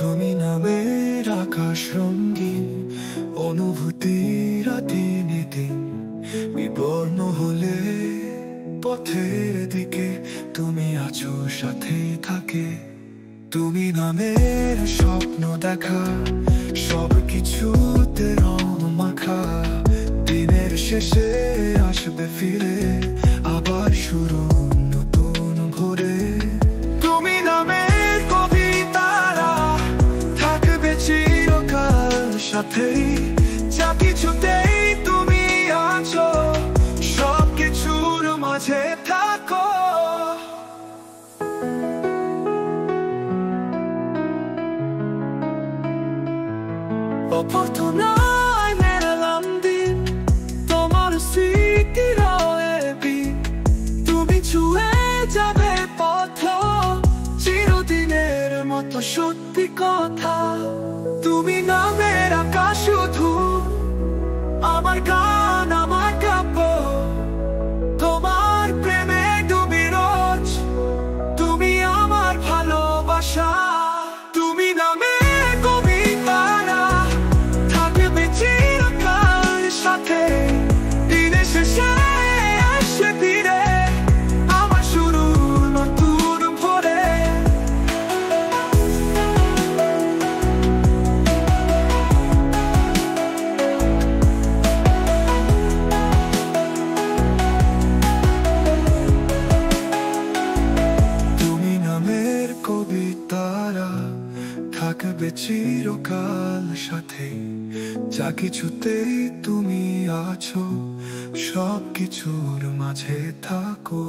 তুমি নামের আকাশ রঙিন, অনুভূতিরা দিনে দিন বিবর্ণ হলে পথের দিকে তুমি আছো সাথে থাকে। তুমি নামের স্বপ্ন দেখা, সব কিছুতে রং মাখা, দিনের শেষে আসবে ফিরে আবার শুরু নতুন ভোরে। তুমি নামের কবিতারা থাকবে চিরকাল সাথেই, যা কিছুতেই তুমি আছো সব কিছুর মাঝে থাকো। অপ্রার্থনায় মেলালাম দিন, তোমার স্মৃতি রয়ে বিন, তুমি ছুঁয়ে যাবে পথ চিরদিনের মতো সত্যি কথা। তুমি নামের আকাশ শুধু আমার গান, আমার কাব্য, তোমার প্রেমে ডুবি রোজ, তুমি আমার ভালোবাসা। তুমি নামের কবিতারা থাকবে চিরকাল সাথে, দিনের শেষে আসে ফিরে আমার শুরু নতুন ভোরে। তুমি নামের কবিতারা থাকবে চিরকাল সাথে, যা কিছুতেই তুমি আছো সব কিছুর মাঝে থাকো।